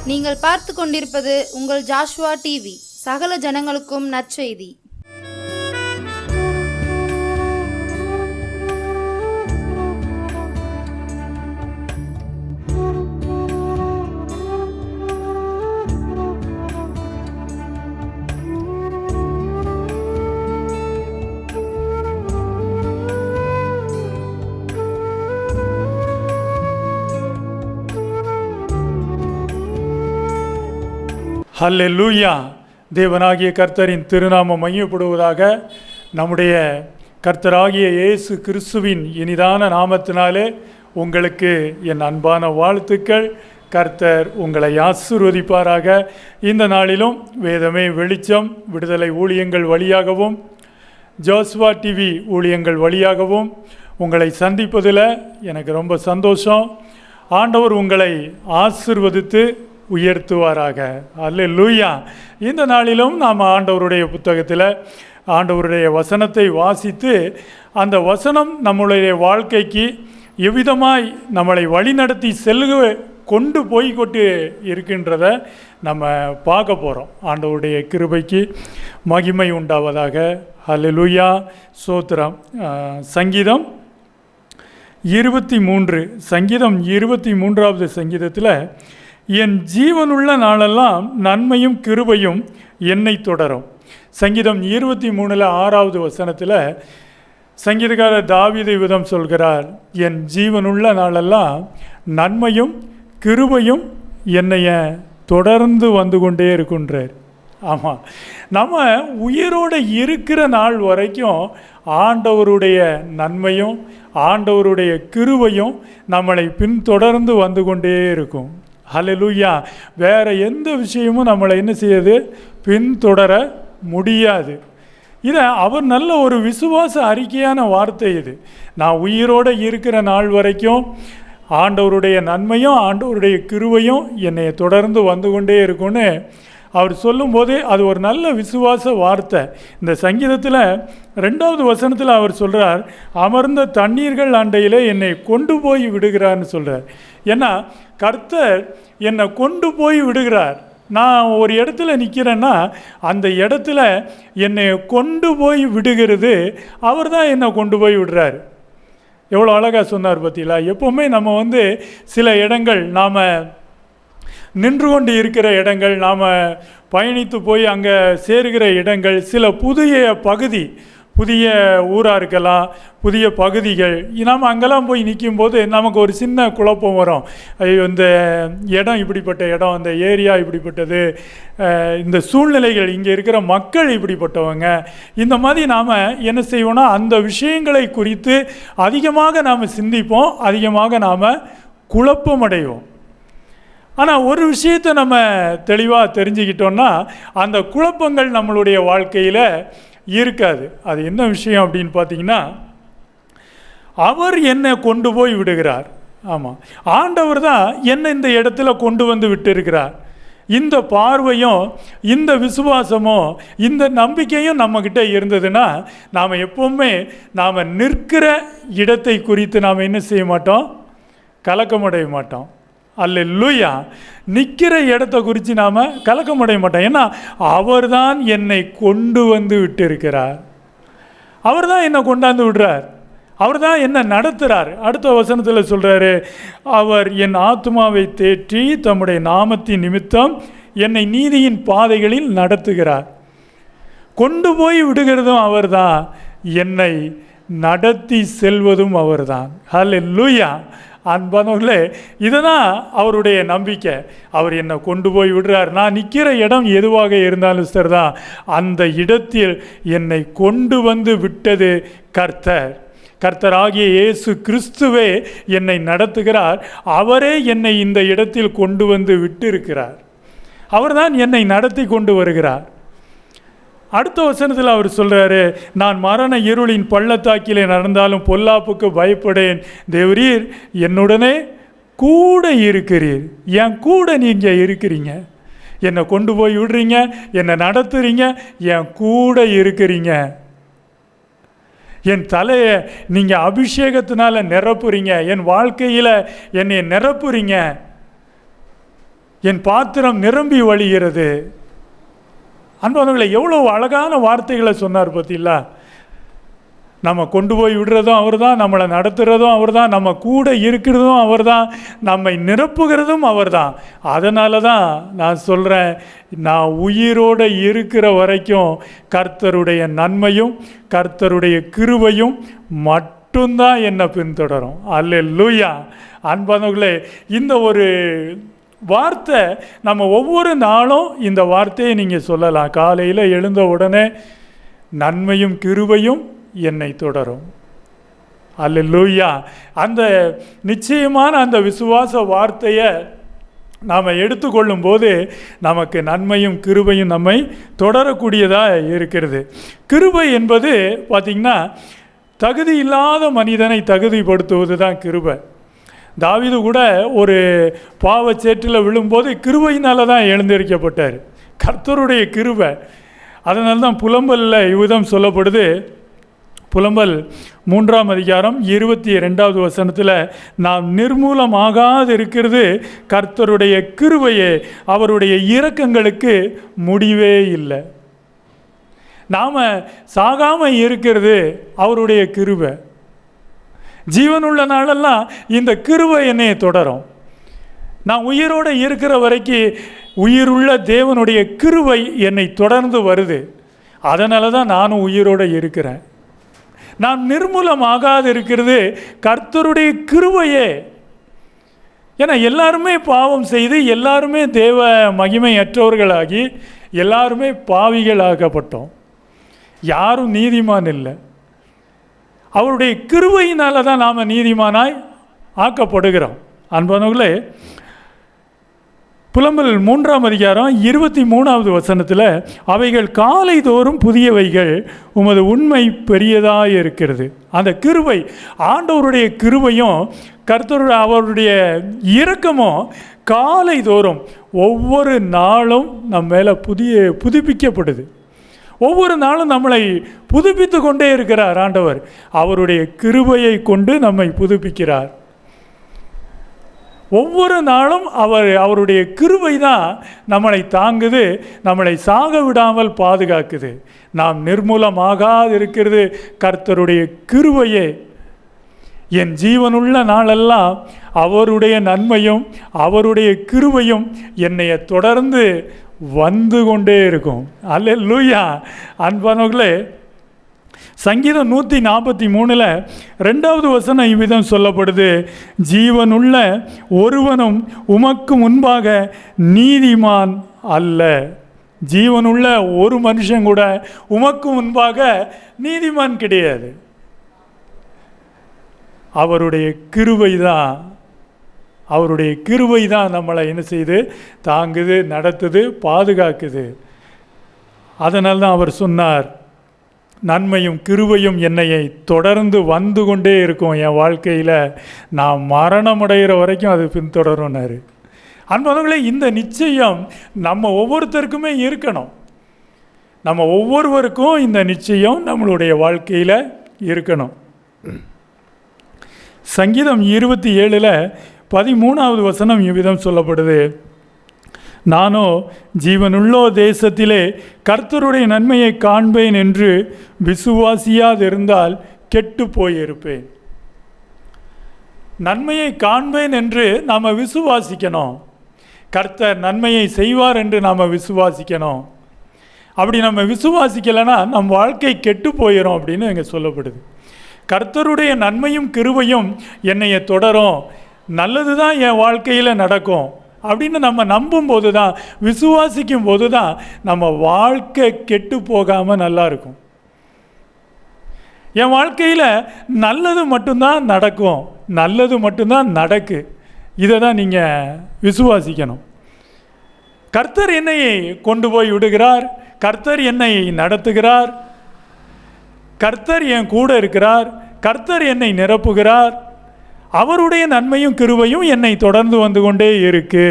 நீங்கள் பார்த்து கொண்டிருப்பது உங்கள் ஜாஷுவா டிவி. சகல ஜனங்களுக்கும் நற்செய்தி. ஹல்லேலூயா. தேவனாகிய கர்த்தரின் திருநாமம் மையப்படுவதாக. நம்முடைய கர்த்தராகிய இயேசு கிறிஸ்துவின் இனிதான நாமத்தினாலே உங்களுக்கு என் அன்பான வாழ்த்துக்கள். கர்த்தர் உங்களை ஆசீர்வதிப்பாராக. இந்த நாளிலும் வேதமே வெளிச்சம் விடுதலை ஊழியங்கள் வழியாகவும் ஜாஷுவா டிவி ஊழியங்கள் வழியாகவும் உங்களை சந்திப்பதில் எனக்கு ரொம்ப சந்தோஷம். ஆண்டவர் உங்களை ஆசீர்வதித்து உயர்த்துவாராக. அல்லேலூயா. இந்த நாளிலும் நாம் ஆண்டவருடைய புத்தகத்தில் ஆண்டவருடைய வசனத்தை வாசித்து அந்த வசனம் நம்முடைய வாழ்க்கைக்கு எவ்விதமாய் நம்மளை வழிநடத்தி கொண்டு போய்கொண்டு இருக்கின்றத நம்ம பார்க்க போகிறோம். ஆண்டவருடைய கிருபைக்கு மகிமை உண்டாவதாக. அல்லேலூயா. சோத்திரம். சங்கீதம் 23 சங்கீதம் 23வது சங்கீதத்தில் என் ஜீவனுள்ள நாளெல்லாம் நன்மையும் கிருபையும் என்னை தொடரும். சங்கீதம் 23 6வது வசனத்தில் சங்கீதக்காரர் தாவீது விதம் சொல்கிறார், என் ஜீவனுள்ள நாளெல்லாம் நன்மையும் கிருபையும் என்னைய தொடர்ந்து வந்து கொண்டே இருக்கின்றார். ஆமாம், நம்ம உயிரோடு இருக்கிற நாள் வரைக்கும் ஆண்டவருடைய நன்மையும் ஆண்டவருடைய கிருபையும் நம்மளை பின்தொடர்ந்து வந்து கொண்டே இருக்கும். ஹல்லேலூயா. வேறு எந்த விஷயமும் நம்மளை என்ன செய்யுது, பின்தொடர முடியாது. இதை அவர் நல்ல ஒரு விசுவாச அறிக்கையான வார்த்தை இது. நான் உயிரோடு இருக்கிற நாள் வரைக்கும் ஆண்டவருடைய நன்மையும் ஆண்டவருடைய கிருபையும் என்னை தொடர்ந்து வந்து கொண்டே இருக்கும்னு அவர் சொல்லும்போது அது ஒரு நல்ல விசுவாச வார்த்தை. இந்த சங்கீதத்தில் 2வது வசனத்தில் அவர் சொல்கிறார், அமர்ந்த தண்ணீர்கள் அண்டையிலே என்னை கொண்டு போய் விடுகிறார்னு சொல்கிறார். ஏன்னா கர்த்தர் என்னை கொண்டு போய் விடுகிறார். நான் ஒரு இடத்துல நிற்கிறேன்னா அந்த இடத்துல என்னை கொண்டு போய் விடுகிறது அவர் தான் என்னை கொண்டு போய் விடுறார். எவ்வளோ அழகாக சொன்னார் பார்த்தீங்களா. எப்போவுமே நம்ம சில இடங்கள் நாம் நின்று கொண்டு இருக்கிற இடங்கள், நாம் பயணித்து போய் அங்கே சேருகிற இடங்கள், சில புதிய ஊராக இருக்கலாம், புதிய பகுதிகள், நாம் அங்கெல்லாம் போய் நிற்கும்போது நமக்கு ஒரு சின்ன குழப்பம் வரும். இந்த இடம் இப்படிப்பட்ட இடம், இந்த ஏரியா இப்படிப்பட்டது, இந்த சூழ்நிலைகள், இங்கே இருக்கிற மக்கள் இப்படிப்பட்டவங்க, இந்த மாதிரி நாம் என்ன செய்வோம்னா அந்த விஷயங்களை குறித்து அதிகமாக நாம் சிந்திப்போம், அதிகமாக நாம் குழப்பமடைவோம். ஆனால் ஒரு விஷயத்தை நம்ம தெளிவாக தெரிஞ்சுக்கிட்டோன்னா அந்த குழப்பங்கள் நம்மளுடைய வாழ்க்கையில் இருக்காது. அது என்ன விஷயம் அப்படின்னு பார்த்தீங்கன்னா, அவர் என்னை கொண்டு போய் விடுகிறார். ஆமாம், ஆண்டவர் தான் என்னை இந்த இடத்துல கொண்டு வந்து விட்டிருக்கிறார். இந்த பார்வையும் இந்த விசுவாசமும் இந்த நம்பிக்கையும் நம்மக்கிட்ட இருந்ததுன்னா நாம் எப்போவுமே நாம் நிற்கிற இடத்தை குறித்து நாம் என்ன செய்ய மாட்டோம், கலக்கமடைய மாட்டோம். அல்லேலூயா. நிற்கிற இடத்த குறித்து நாம் கலக்கமடைய மாட்டோம். ஏன்னா அவர் தான் என்னை கொண்டு வந்து விட்டிருக்கிறார். அவர் தான் என்னை கொண்டாந்து விடுறார். அவர் தான் என்னை நடத்துகிறார். அடுத்த வசனத்தில் சொல்கிறாரு, அவர் என் ஆத்துமாவை தேற்றி தம்முடைய நாமத்தின் நிமித்தம் என்னை நீதியின் பாதைகளில் நடத்துகிறார். கொண்டு போய் விடுகிறதும் அவர் தான், என்னை நடத்தி செல்வதும் அவர் தான். ஹல்லேலூயா. அன்பானவர்களே, இதுதான் அவருடைய நம்பிக்கை. அவர் என்னை கொண்டு போய் விடுறார். நான் நிற்கிற இடம் எதுவாக இருந்தாலும் சரிதான், அந்த இடத்தில் என்னை கொண்டு வந்து விட்டது கர்த்தர். கர்த்தராகிய இயேசு கிறிஸ்துவே என்னை நடத்துகிறார். அவரே என்னை இந்த இடத்தில் கொண்டு வந்து விட்டிருக்கிறார். அவர்தான் என்னை நடத்தி கொண்டு வருகிறார். அடுத்த வசனத்தில் அவர் சொல்கிறாரு, நான் மரண இருளின் பள்ளத்தாக்கிலே நடந்தாலும் பொல்லாப்புக்கு பயப்படேன், தேவரீர் என்னுடனே கூட இருக்கிறீர். என் கூட நீங்கள் இருக்கிறீங்க, என்னை கொண்டு போய் விடுறீங்க, என்னை நடத்துகிறீங்க, என் கூட இருக்கிறீங்க. என் தலையை நீங்கள் அபிஷேகத்தினால நிரப்புறீங்க, என் வாழ்க்கையில் என்னை நிரப்புறீங்க. என் பாத்திரம் நிரம்பி வழிகிறது. அன்பானவர்களே, எவ்வளோ அழகான வார்த்தைகளை சொன்னார் பார்த்தீங்களா? நம்ம கொண்டு போய் விடுறதும் அவர் தான், நம்மளை நடத்துகிறதும் அவர் தான், நம்ம கூட இருக்கிறதும் அவர் தான், நம்மை நிரப்புகிறதும் அவர் தான். அதனால தான் நான் சொல்கிறேன், நான் உயிரோடு இருக்கிற வரைக்கும் கர்த்தருடைய நன்மையும் கர்த்தருடைய கிருபையும் மட்டும்தான் என்னை பின்தொடரும். அல்லேலூயா. அன்பானவர்களே, இந்த ஒரு வார்த்தை நம்ம ஒவ்வொரு நாளும் இந்த வார்த்தையை நீங்கள் சொல்லலாம். காலையில் எழுந்த உடனே நன்மையும் கிருபையும் என்னை தொடரும். அல்லேலூயா. அந்த நிச்சயமான அந்த விசுவாச வார்த்தையை நாம் எடுத்துக்கொள்ளும் போது நமக்கு நன்மையும் கிருபையும் நம்மை தொடரக்கூடியதாக இருக்கிறது. கிருபை என்பது பார்த்திங்கன்னா, தகுதி இல்லாத மனிதனை தகுதிப்படுத்துவது தான் கிருபை. தாவீது கூட ஒரு பாவச்சேற்றில் விழும்போது கிருபையினால தான் எழுந்திருக்கப்பட்டார். கர்த்தருடைய கிருபை. அதனால தான் புலம்பலில் இவ்விதம் சொல்லப்படுது. புலம்பல் 3ஆம் அதிகாரம் 22வது வசனத்தில், நாம் நிர்மூலமாகாது இருக்கிறது கர்த்தருடைய கிருபையே, அவருடைய இரக்கங்களுக்கு முடிவே இல்லை. நாம் சாகாமல் இருக்கிறது அவருடைய கிருபை. ஜீவனுள்ள நாளெல்லாம் இந்த கிருபை என்னை தொடரும். நான் உயிரோடு இருக்கிற வரைக்கும் உயிருள்ள தேவனுடைய கிருபை என்னை தொடர்ந்து வருது. அதனால தான் நானும் உயிரோடு இருக்கிறேன். நான் நிர்மூலமாகாது இருக்கிறது கர்த்தருடைய கிருபையே. ஏன்னா எல்லாருமே பாவம் செய்து எல்லாருமே தேவ மகிமையற்றவர்களாகி எல்லாருமே பாவிகளாகப்பட்டோம். யாரும் நீதிமான் இல்லை. அவருடைய கிருபையினால தான் நாம் நீதிமானாய் ஆக்கப்படுகிறோம். அன்பானவர்களே, புலம்பல் 3ஆம் அதிகாரம் 23வது வசனத்தில், அவைகள் காலை தோறும் புதியவைகள், உமது உண்மை பெரியதாக இருக்கிறது. அந்த கிருபை, ஆண்டவருடைய கிருபையும் கர்த்தருடைய அவருடைய இரக்கமும் காலை தோறும் ஒவ்வொரு நாளும் நம்ம மேலே புதுப்பிக்கப்படுது. ஒவ்வொரு நாளும் நம்மளை புதுப்பித்து கொண்டே இருக்கிறார் ஆண்டவர். அவருடைய கிருபையை கொண்டு நம்மை புதுப்பிக்கிறார். ஒவ்வொரு நாளும் அவருடைய கிருபை தான் நம்மளை தாங்குது, நம்மளை சாக விடாமல் பாதுகாக்குது. நாம் நிர்மூலமாகாது இருக்கிறது கர்த்தருடைய கிருபையே. என் ஜீவனுள்ள நாளெல்லாம் அவருடைய நன்மையும் அவருடைய கிருபையும் என்னைய தொடர்ந்து வந்து கொண்டே இருக்கும். அல்லேலூயா. அன்பானவர்களே, சங்கீதம் 143 2வது வசனம் இவ்விதம் சொல்லப்படுது, ஜீவனுள்ள ஒருவனும் உமக்கு முன்பாக நீதிமான் அல்ல. ஜீவனுள்ள ஒரு மனுஷன் கூட உமக்கு முன்பாக நீதிமான் கிடையாது. அவருடைய கிருபை தான், அவருடைய கிருபை தான் நம்மளை என்ன செய்து தாங்குது, நடத்துது, பாதுகாக்குது. அதனால தான் அவர் சொன்னார், நன்மையும் கிருபையும் என்னையை தொடர்ந்து வந்து கொண்டே இருக்கும். என் வாழ்க்கையில் நான் மரணமடைகிற வரைக்கும் அது பின்தொடரும்னாரு. அன்பர்களே, இந்த நிச்சயம் நம்ம ஒவ்வொருத்தருக்குமே இருக்கணும். நம்ம ஒவ்வொருவருக்கும் இந்த நிச்சயம் நம்மளுடைய வாழ்க்கையில் இருக்கணும். சங்கீதம் 27 13வது வசனம் இவ்விதம் சொல்லப்படுது, நானோ ஜீவனுள்ளோ தேசத்திலே கர்த்தருடைய நன்மையை காண்பேன் என்று விசுவாசியாதிருந்தால் கெட்டு போயிருப்பேன். நன்மையை காண்பேன் என்று நாம் விசுவாசிக்கணும். கர்த்தர் நன்மையை செய்வார் என்று நாம் விசுவாசிக்கணும். அப்படி நம்ம விசுவாசிக்கலைன்னா நம் வாழ்க்கை கெட்டு போயிடும் அப்படின்னு இங்கே சொல்லப்படுது. கர்த்தருடைய நன்மையும் கிருபையும் என்னைய தொடரும், நல்லது தான் என் வாழ்க்கையில் நடக்கும் அப்படின்னு நம்ம நம்பும்போது தான், விசுவாசிக்கும் போது தான் நம்ம வாழ்க்கை கெட்டு போகாமல் நல்லா இருக்கும். என் வாழ்க்கையில் நல்லது மட்டும்தான் நடக்கும், நல்லது மட்டும்தான் நடக்கு. இதை தான் நீங்கள் விசுவாசிக்கணும். கர்த்தர் என்னை கொண்டு போய் விடுகிறார், கர்த்தர் என்னை நடத்துகிறார், கர்த்தர் என் கூட இருக்கிறார், கர்த்தர் என்னை நிரப்புகிறார், அவருடைய நன்மையும் கிருபையும் என்னை தொடர்ந்து வந்து கொண்டே இருக்கு.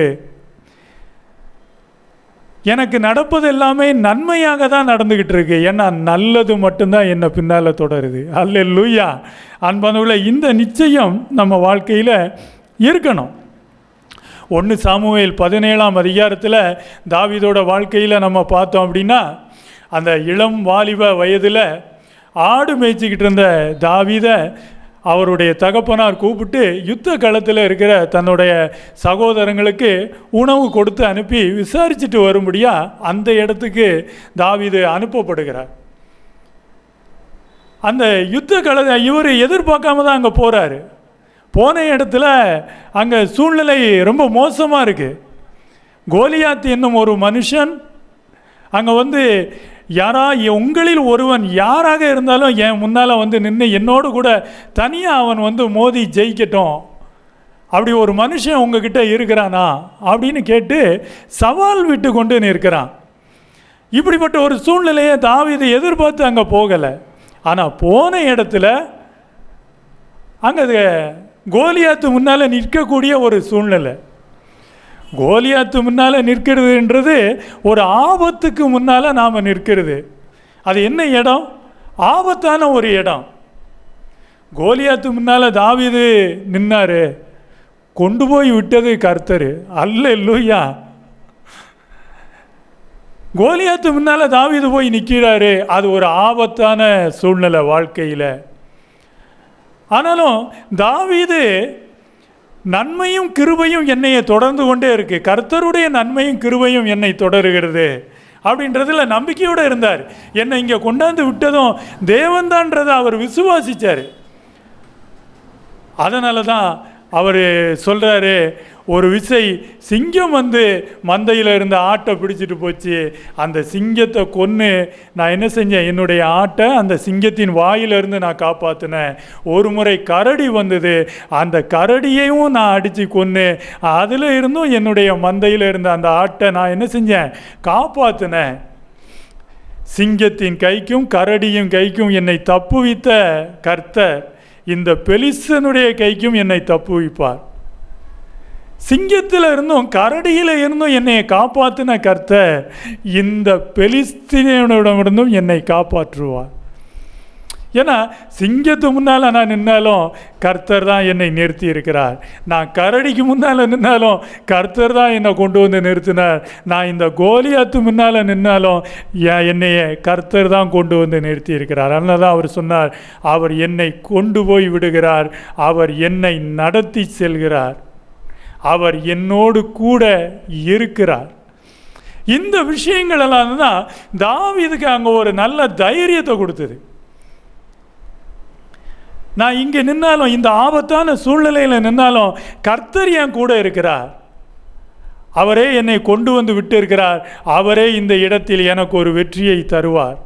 எனக்கு நடப்பது எல்லாமே நன்மையாக தான் நடந்துக்கிட்டு இருக்கு. ஏன்னா நல்லது மட்டும்தான் என்னை பின்னால் தொடருது. அல்லேலூயா. அன்பானவர்களே, இந்த நிச்சயம் நம்ம வாழ்க்கையில் இருக்கணும். 1 சாமுவேல் 17ஆம் அதிகாரத்தில் தாவீதோட வாழ்க்கையில் நம்ம பார்த்தோம் அப்படின்னா, அந்த இளம் வாலிப வயதில் ஆடு மேய்ச்சிக்கிட்டு இருந்த தாவீதை அவருடைய தகப்பனார் கூப்பிட்டு யுத்த களத்தில் இருக்கிற தன்னுடைய சகோதரங்களுக்கு உணவு கொடுத்து அனுப்பி விசாரிச்சுட்டு வரும்படியாக அந்த இடத்துக்கு தாவீது அனுப்பப்படுகிறார். அந்த யுத்த களத்தை இவர் எதிர்பார்க்காம தான் அங்கே போகிறாரு. போன இடத்துல அங்கே சூழ்நிலை ரொம்ப மோசமாக இருக்குது. கோலியாத் என்னும் ஒரு மனுஷன் அங்கே உங்களில் ஒருவன் யாராக இருந்தாலும் என் முன்னால் நின்று என்னோடு கூட தனியாக அவன் மோதி ஜெயிக்கட்டும், அப்படி ஒரு மனுஷன் உங்ககிட்ட இருக்கிறானா அப்படின்னு கேட்டு சவால் விட்டு கொண்டு நிற்கிறான். இப்படிப்பட்ட ஒரு சூழ்நிலையை தாவீது எதிர்பார்த்து அங்கே போகலை. ஆனால் போன இடத்துல அங்கே கோலியாத்து முன்னால் நிற்கக்கூடிய ஒரு சூழ்நிலை. கோலியாத்து முன்னால் நிற்கிறதுன்றது ஒரு ஆபத்துக்கு முன்னால் நாம் நிற்கிறது. அது என்ன இடம்? ஆபத்தான ஒரு இடம். கோலியாத்து முன்னால் தாவீது நின்னார், கொண்டு போய் விட்டது கர்த்தர். அல்லேலூயா. கோலியாத்து முன்னால் தாவீது போய் நிற்கிறாரு. அது ஒரு ஆபத்தான சூழ்நிலை வாழ்க்கையில். ஆனாலும் தாவீது நன்மையும் கிருபையும் என்னை தொடர்ந்து கொண்டே இருக்கு, கர்த்தருடைய நன்மையும் கிருபையும் என்னை தொடருகிறது அப்படின்றதுல நம்பிக்கையோடு இருந்தார். என்னை இங்கே கொண்டாந்து விட்டதும் தேவன்தான்றதை அவர் விசுவாசித்தார். அதனால தான் அவர் சொல்கிறாரு, ஒரு விசை சிங்கம் மந்தையில் இருந்த ஆட்டை பிடிச்சிட்டு போச்சு. அந்த சிங்கத்தை கொன்று நான் என்ன செஞ்சேன், என்னுடைய ஆட்டை அந்த சிங்கத்தின் வாயிலிருந்து நான் காப்பாற்றினேன். ஒரு முறை கரடி வந்தது, அந்த கரடியையும் நான் அடித்து கொன்று அதில் இருந்தும் என்னுடைய மந்தையில் இருந்த அந்த ஆட்டை நான் என்ன செஞ்சேன், காப்பாற்றினேன். சிங்கத்தின் கைக்கும் கரடியின் கைக்கும் என்னை தப்புவித்த கர்த்தர் இந்த பெலிஸ்தனுடைய கைக்கும் என்னை தப்புவிப்பார். சிங்கத்தில் இருந்தும் கரடியில் இருந்தும் என்னை காப்பாற்றின கர்த்தர் இந்த பெலிஸ்தீனிடமிருந்தும் என்னை காப்பாற்றுவார். ஏன்னா சிங்கத்து முன்னால் நான் நின்னாலும் கர்த்தர் தான் என்னை நிறுத்தி இருக்கிறார். நான் கரடிக்கு முன்னால் நின்னாலும் கர்த்தர் தான் என்னை கொண்டு நிறுத்தினார். நான் இந்த கோலியாத்து முன்னால் நின்னாலும் என்னைய கர்த்தர் தான் கொண்டு நிறுத்தி இருக்கிறார். அதனால தான் அவர் சொன்னார், அவர் என்னை கொண்டு போய் விடுகிறார், அவர் என்னை நடத்தி செல்கிறார், அவர் என்னோடு கூட இருக்கிறார். இந்த விஷயங்களெல்லாம் தான் தாவீதுக்கு அங்கே ஒரு நல்ல தைரியத்தை கொடுத்தது. நான் இங்கே நின்னாலும், இந்த ஆபத்தான சூழ்நிலையில் நின்னாலும் கர்த்தர் என் கூட இருக்கிறார், அவரே என்னை கொண்டு விட்டு இருக்கிறார், அவரே இந்த இடத்தில் எனக்கு ஒரு வெற்றியை தருவார்.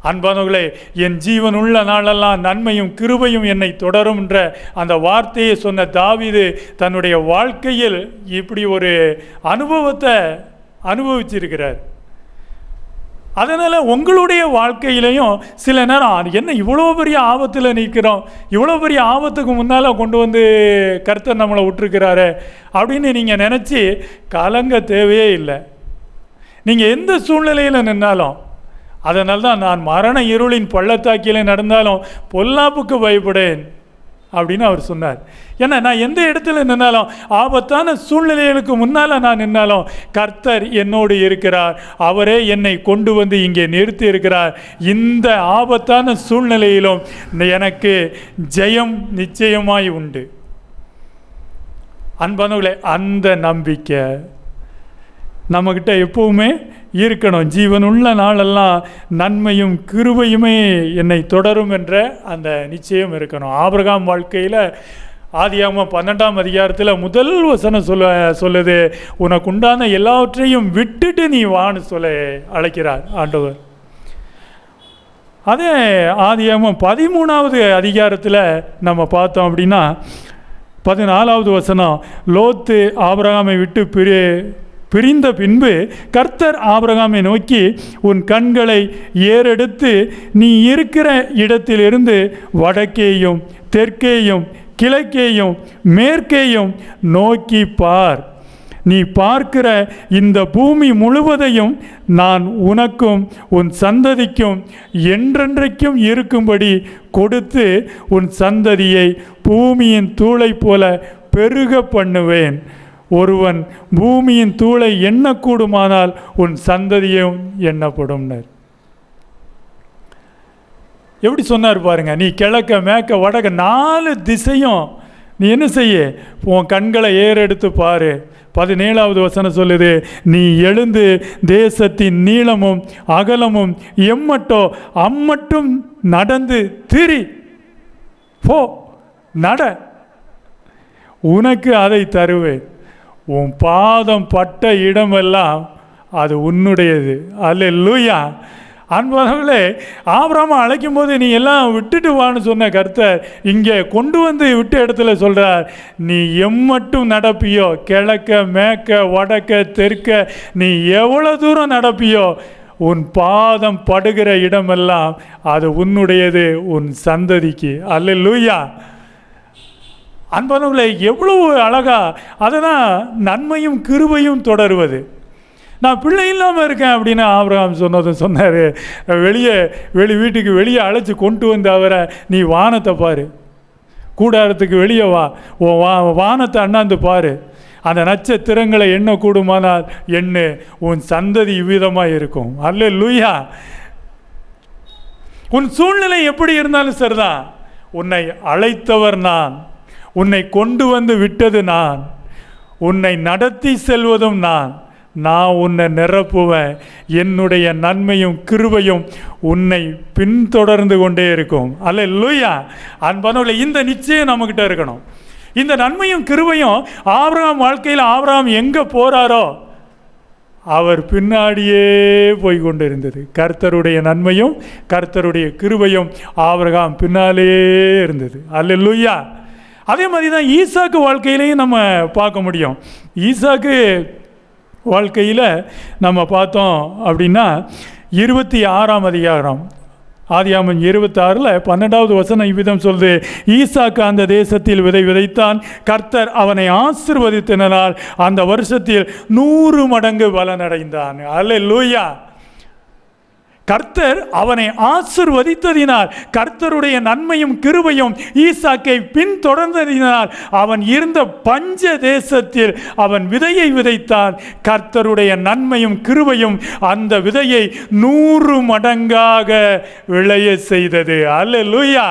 அன்பானவர்களே, என் ஜீவன் உள்ள நாளெல்லாம் நன்மையும் கிருபையும் என்னை தொடரும் என்ற அந்த வார்த்தையை சொன்ன தாவீது தன்னுடைய வாழ்க்கையில் இப்படி ஒரு அனுபவத்தை அனுபவிச்சிருக்கிறார். அதனால் உங்களுடைய வாழ்க்கையிலையும் சில நேரம் என்ன இவ்வளோ பெரிய ஆபத்தில் நிற்கிறோம், இவ்வளோ பெரிய ஆபத்துக்கு முன்னால் கொண்டு கர்த்தர் நம்மளை விட்டுருக்கிறாரு அப்படின்னு நீங்கள் நினச்சி கலங்க தேவையே இல்லை. நீங்கள் எந்த சூழ்நிலையில் நின்னாலும், அதனால்தான் நான் மரண இருளின் பள்ளத்தாக்கியில் நடந்தாலும் பொல்லாப்புக்கு பயப்படேன் அப்படின்னு அவர் சொன்னார். ஏன்னா நான் எந்த இடத்துல நின்னாலும், ஆபத்தான சூழ்நிலைகளுக்கு முன்னால் நான் நின்னாலும் கர்த்தர் என்னோடு இருக்கிறார், அவரே என்னை கொண்டு இங்கே நிறுத்தி இருக்கிறார். இந்த ஆபத்தான சூழ்நிலையிலும் எனக்கு ஜெயம் நிச்சயமாய் உண்டு. அன்பானவர்களே, அந்த நம்பிக்கை நம்மக்கிட்ட எப்பவுமே இருக்கணும். ஜீவனுள்ள நாளெல்லாம் நன்மையும் கிருபையுமே என்னை தொடரும் என்ற அந்த நிச்சயம் இருக்கணும். ஆபிரகாம் வாழ்க்கையில் ஆதியாகமம் 12ஆம் அதிகாரத்தில் முதல் வசனம் சொல்லுது, உனக்கு உண்டான எல்லாவற்றையும் விட்டுட்டு நீ வான்னு அழைக்கிறார் ஆண்டவர். அதே ஆதியாகமம் 13ஆவது அதிகாரத்தில் நம்ம பார்த்தோம் அப்படின்னா 14ஆவது வசனம், லோத்து ஆபிரகாமை விட்டு பிரிந்த பின்பு கர்த்தர் ஆபிரகாமை நோக்கி, உன் கண்களை ஏறெடுத்து நீ இருக்கிற இடத்திலிருந்து வடக்கேயும் தெற்கேயும் கிழக்கேயும் மேற்கேயும் நோக்கி பார். நீ பார்க்கிற இந்த பூமி முழுவதையும் நான் உனக்கும் உன் சந்ததிக்கும் என்றென்றைக்கும் இருக்கும்படி கொடுத்து உன் சந்ததியை பூமியின் தூளை போல பெருக பண்ணுவேன். ஒருவன் பூமியின் தூளை எண்ணக்கூடுமானால் உன் சந்ததியும் எண்ணப்படும்னர். எப்படி சொன்னார் பாருங்க, நீ கிழக்க மேற்க வடக்க 4 திசையும் நீ என்ன செய்ய, உன் கண்களை ஏறெடுத்து பாரு. 17வது வசனம் சொல்லுது, நீ எழுந்து தேசத்தின் நீளமும் அகலமும் எம்மட்டோ அம்மட்டும் நடந்து திரி, போ நட, உனக்கு அதை தருவேன். உன் பாதம் பட்ட இடமெல்லாம் அது உன்னுடையது. அல்லேலூயா. அன்பானவர்களே, ஆபிரகாமை அழைக்கும் போது நீ எல்லாம் விட்டுட்டு வான்னு சொன்ன கர்த்தர் இங்கே கொண்டு வந்து விட்ட இடத்துல சொல்கிறார், நீ எம்மட்டும் நடப்பியோ, கிழக்க மேற்க வடக்க தெற்க நீ எவ்வளோ தூரம் நடப்பியோ, உன் பாதம் படுகிற இடமெல்லாம் அது உன்னுடையது, உன் சந்ததிக்கு. அல்லேலூயா. அன்பானவர்களே, எவ்வளவு அழகா அதனால் நன்மையும் கிருபையும் தொடருவது. நான் பிள்ளை இல்லாமல் இருக்கேன் அப்படின்னு ஆபிரகாம் சொன்னார். வீட்டுக்கு வெளியே அழைச்சி கொண்டு வந்து அவரை, நீ வானத்தை பாரு, கூடாரத்துக்கு வெளியே வா, வானத்தை அண்ணாந்து பாரு, அந்த நட்சத்திரங்களை எண்ண கூடுமானால் எண்ணு, உன் சந்ததி இவ்விதமாக இருக்கும். அல்லேலூயா. உன் சூழ்நிலை எப்படி இருந்தாலும் சரிதான், உன்னை அழைத்தவர் நான், உன்னை கொண்டு வந்து விட்டது நான், உன்னை நடத்தி செல்வதும் நான் உன்னை நிரப்புவேன். என்னுடைய நன்மையும் கிருபையும் உன்னை பின்தொடர்ந்து கொண்டே இருக்கும். அல்லேலூயா. அன்பானவர்களே, இந்த நிச்சயம் நம்மக்கிட்ட இருக்கணும். இந்த நன்மையும் கிருபையும் ஆபிரகாம் வாழ்க்கையில் ஆபிரகாம் எங்கே போகிறாரோ அவர் பின்னாடியே போய் கொண்டு இருந்தது. கர்த்தருடைய நன்மையும் கர்த்தருடைய கிருபையும் ஆபிரகாம் பின்னாலே இருந்தது. அல்லேலூயா. அதே மாதிரி தான் ஈசாக்கு வாழ்க்கையிலையும் நம்ம பார்க்க முடியும். ஈசாக்கு வாழ்க்கையில் நம்ம பார்த்தோம் அப்படின்னா 26ஆம் அதிகாரம் ஆதியாகமம் 26 12வது வசனம் இவ்விதம் சொல்லுது, ஈசாக்கு அந்த தேசத்தில் விதைத்தான், கர்த்தர் அவனை ஆசீர்வதித்தனால் அந்த வருஷத்தில் 100 மடங்கு பலனடைந்தான். அல்லேலூயா. கர்த்தர் அவனை ஆசீர்வதித்ததினால், கர்த்தருடைய நன்மையும் கிருபையும் ஈசாக்கை பின்தொடர்ந்ததினால் அவன் இருந்த பஞ்ச தேசத்தில் அவன் விதையை விதைத்தான். கர்த்தருடைய நன்மையும் கிருபையும் அந்த விதையை 100 மடங்காக விளைய செய்தது. அல்லேலூயா.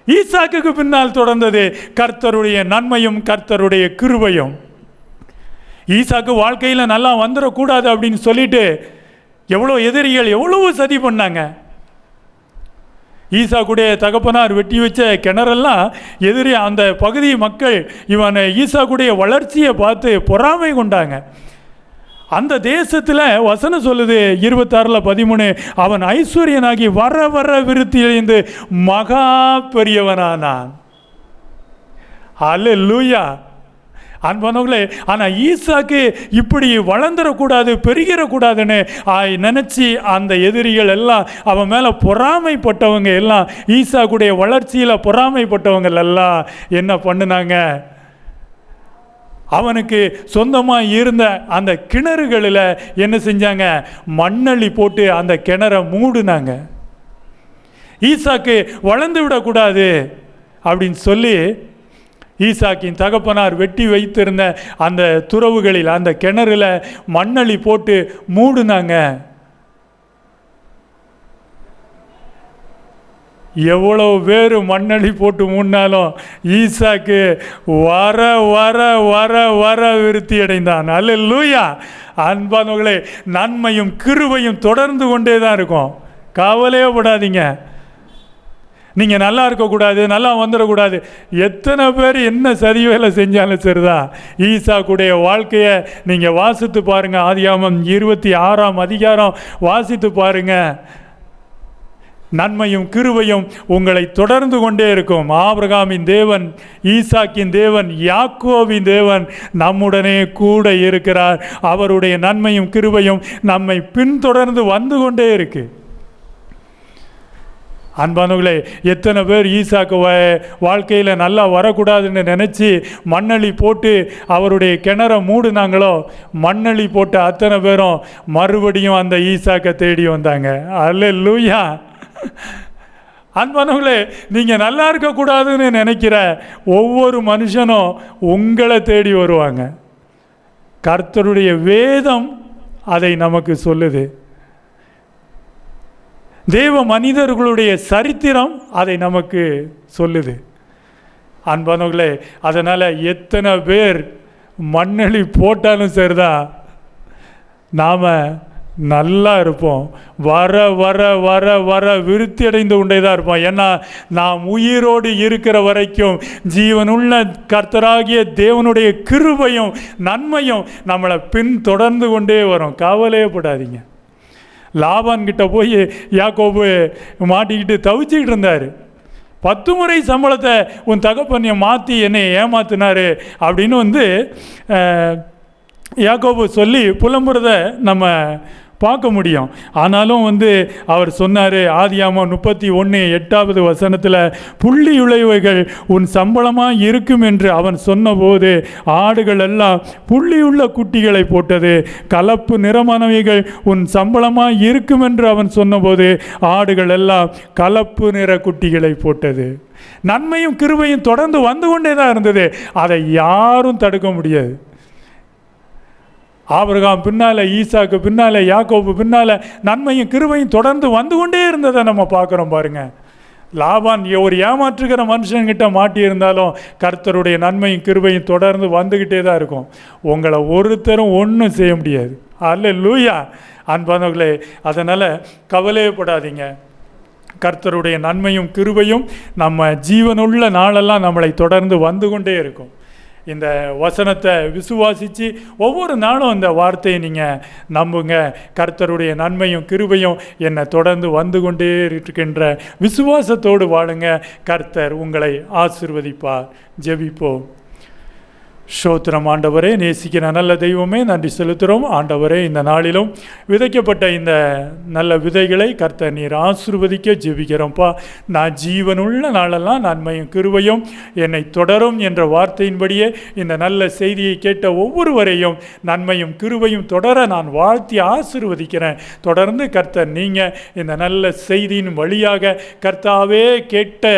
ஈசாக்குக்கு பின்னால் தொடர்ந்தது கர்த்தருடைய நன்மையும் கர்த்தருடைய கிருபையும். ஈசாக்கு வாழ்க்கையில் நல்லா வந்துடக்கூடாது அப்படின்னு சொல்லிட்டு எவ்வளோ எதிரிகள் எவ்வளவு சதி பண்ணாங்க. ஈசாக்குடைய தகப்பனார் வெட்டி வச்ச கிணறெல்லாம் எதிரி அந்த பகுதி மக்கள் இவன் ஈசாக்குடைய வளர்ச்சியை பார்த்து பொறாமை கொண்டாங்க. அந்த தேசத்தில் வசனம் சொல்லுது 26:13, அவன் ஐஸ்வர்யனாகி வர வர விருத்தியடைந்து மகா பெரியவனானான். அல்லேலூயா. அன்பானவர்களே, ஆனால் ஈசாக்கு இப்படி வளர்ந்துடக்கூடாது, பெருகிடக்கூடாதுன்னு நினச்சி அந்த எதிரிகள் எல்லாம் அவன் மேலே பொறாமைப்பட்டவங்க எல்லாம், ஈசாக்குடைய வளர்ச்சியில் பொறாமைப்பட்டவங்க எல்லாம் என்ன பண்ணினாங்க, அவனுக்கு சொந்தமாக இருந்த அந்த கிணறுகளில் என்ன செஞ்சாங்க, மண்ணள்ளி போட்டு அந்த கிணறை மூடினாங்க. ஈசாக்கு வளர்ந்து விடக்கூடாது அப்படின்னு சொல்லி ஈசாக்கின் தகப்பனார் வெட்டி வைத்திருந்த அந்த துறவுகளில் அந்த கிணறுல மண்ணள்ளி போட்டு மூடினாங்க. எவ்வளவு பேர் மண்ணள்ளி போட்டு மூடினாலும் ஈசாக்கு வர வர வர வர விருத்தி அடைந்தான். அல்லேலூயா. அன்பானவர்களே, நன்மையும் கிருபையும் தொடர்ந்து கொண்டே தான் இருக்கும். கவலையே படாதீங்க. நீங்கள் நல்லா இருக்கக்கூடாது, நல்லா வந்துடக்கூடாது, எத்தனை பேர் என்ன சரி வேலை செஞ்சாலும் சரிதான். ஈசாக்குடைய வாழ்க்கையை நீங்கள் வாசித்து பாருங்கள். ஆதியாகமம் 26ஆம் அதிகாரம் வாசித்து பாருங்கள். நன்மையும் கிருபையும் உங்களை தொடர்ந்து கொண்டே இருக்கும். ஆபிரகாமின் தேவன், ஈசாக்கின் தேவன், யாக்கோபின் தேவன் நம்முடனே கூட இருக்கிறார். அவருடைய நன்மையும் கிருபையும் நம்மை பின்தொடர்ந்து வந்து கொண்டே இருக்கு. அன்பானவர்களே, எத்தனை பேர் ஈசாக்கு வாழ்க்கையில் நல்லா வரக்கூடாதுன்னு நினச்சி மண்ணள்ளி போட்டு அவருடைய கிணற மூடினாங்களோ, மண்ணள்ளி போட்ட அத்தனை பேரும் மறுபடியும் அந்த ஈசாக்கை தேடி வந்தாங்க. அல்லேலூயா. அன்பானவர்களே, நீங்கள் நல்லா இருக்கக்கூடாதுன்னு நினைக்கிற ஒவ்வொரு மனுஷனும் உங்களை தேடி வருவாங்க. கர்த்தருடைய வேதம் அதை நமக்கு சொல்லுது. தேவ மனிதர்களுடைய சரித்திரம் அதை நமக்கு சொல்லுது. அன்பானவர்களே, அதனால் எத்தனை பேர் மண்ணெளி போட்டாலும் சரிதான், நாம் நல்லா இருப்போம். வர வர வர வர விருத்தி அடைந்து கொண்டே தான் இருப்போம். ஏன்னா நாம் உயிரோடு இருக்கிற வரைக்கும் ஜீவனுள்ள கர்த்தராகிய தேவனுடைய கிருபையும் நன்மையும் நம்மளை பின் தொடர்ந்து கொண்டே வரும். கவலையப்படாதீங்க. லாபான் கிட்ட போய் யாக்கோபு மாட்டிக்கிட்டு தவிச்சிக்கிட்டு இருந்தார். 10 முறை சம்பளத்தை உன் தகப்பனை மாற்றி என்னை ஏமாத்தினாரு அப்படின்னு யாக்கோபு சொல்லி புலம்புறதை நம்ம பார்க்க முடியும். ஆனாலும் அவர் சொன்னார், ஆதியாகமம் 31:8 புள்ளியுள்ளவைகள் உன் சம்பளமாக இருக்கும் என்று அவன் சொன்னபோது ஆடுகள் எல்லாம் புள்ளியுள்ள குட்டிகளை போட்டது. கலப்பு நிறமானவைகள் உன் சம்பளமாக இருக்கும் என்று அவன் சொன்னபோது ஆடுகள் எல்லாம் கலப்பு நிற குட்டிகளை போட்டது. நன்மையும் கிருபையும் தொடர்ந்து வந்து கொண்டே தான் இருந்தது. அதை யாரும் தடுக்க முடியாது. ஆபிரகாம் பின்னால், ஈசாக்கு பின்னால், யாக்கோபு பின்னால் நன்மையும் கிருபையும் தொடர்ந்து வந்து கொண்டே இருந்ததை நம்ம பார்க்குறோம். பாருங்கள், லாபான் ஒரு ஏமாற்றுகிற மனுஷன்கிட்ட மாட்டியிருந்தாலும் கர்த்தருடைய நன்மையும் கிருபையும் தொடர்ந்து வந்துக்கிட்டே தான் இருக்கும். உங்களை ஒருத்தரும் ஒன்றும் செய்ய முடியாது. அல்லேலூயா. அன்பானவர்களே, அதனால் கவலையப்படாதீங்க. கர்த்தருடைய நன்மையும் கிருபையும் நம்ம ஜீவனுள்ள நாளெல்லாம் நம்மளை தொடர்ந்து வந்து கொண்டே இருக்கும். இந்த வசனத்தை விசுவாசித்து ஒவ்வொரு நாளும் இந்த வார்த்தையை நீங்கள் நம்புங்க. கர்த்தருடைய நன்மையும் கிருபையும் என்னை தொடர்ந்து வந்து கொண்டே இருக்கின்ற விசுவாசத்தோடு வாழுங்க. கர்த்தர் உங்களை ஆசீர்வதிப்பார். ஜெபிப்போம். ஸ்தோத்திரம் ஆண்டவரே, நேசிக்கிற நல்ல தெய்வமே, நன்றி செலுத்துகிறோம். ஆண்டவரே, இந்த நாளிலும் விதைக்கப்பட்ட இந்த நல்ல விதைகளை கர்த்தர் நீர் ஆசீர்வதிக்க ஜெபிக்கிறோம்ப்பா. நான் ஜீவனுள்ள நாளெல்லாம் நன்மையும் கிருபையும் என்னை தொடரும் என்ற வார்த்தையின்படியே இந்த நல்ல செய்தியை கேட்ட ஒவ்வொருவரையும் நன்மையும் கிருபையும் தொடர நான் வாழ்த்தி ஆசீர்வதிக்கிறேன். தொடர்ந்து கர்த்தர் நீங்கள் இந்த நல்ல செய்தியின் வழியாக கர்த்தாவே கேட்ட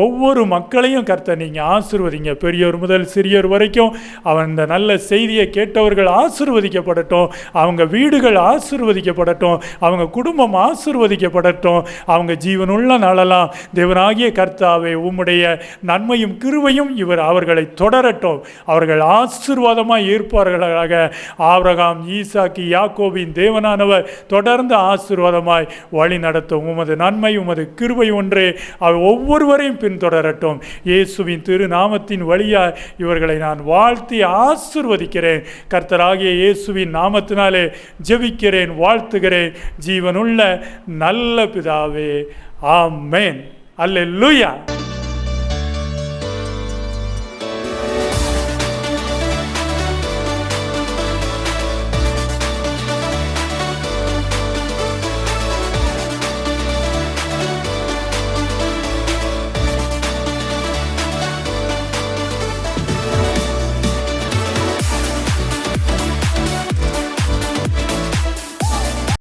ஒவ்வொரு மக்களையும் கர்த்தர் நீங்கள் ஆசீர்வதிங்க. பெரியோர் முதல் சிறியோர் வரைக்கும் அவன் இந்த நல்ல செய்தியை கேட்டவர்கள் ஆசீர்வதிக்கப்படட்டும். அவங்க வீடுகள் ஆசீர்வதிக்கப்படட்டும். அவங்க குடும்பம் ஆசீர்வதிக்கப்படட்டும். அவங்க ஜீவனுள்ள நாளெல்லாம் தேவனாகிய கர்த்தாவே உம்முடைய நன்மையும் கிருபையும் அவர்களை தொடரட்டும். அவர்கள் ஆசீர்வாதமாய் இருப்பார்களாக. ஆபிரகாம், ஈசாக்கு, யாக்கோபின் தேவனானவர் தொடர்ந்து ஆசீர்வாதமாய் வழி நடத்தும். உமது நன்மை உமது கிருபை ஒன்றே அவர் ஒவ்வொருவரையும் பின்தொடரட்டும். இயேசுவின் திருநாமத்தின் வழியாய் இவர்களை நான் வாழ்த்தி ஆசீர்வதிக்கிறேன். கர்த்தராகிய இயேசுவின் நாமத்தினாலே ஜெபிக்கிறேன், வாழ்த்துகிறேன். ஜீவனுள்ள நல்ல பிதாவே, ஆமென். அல்லேலூயா.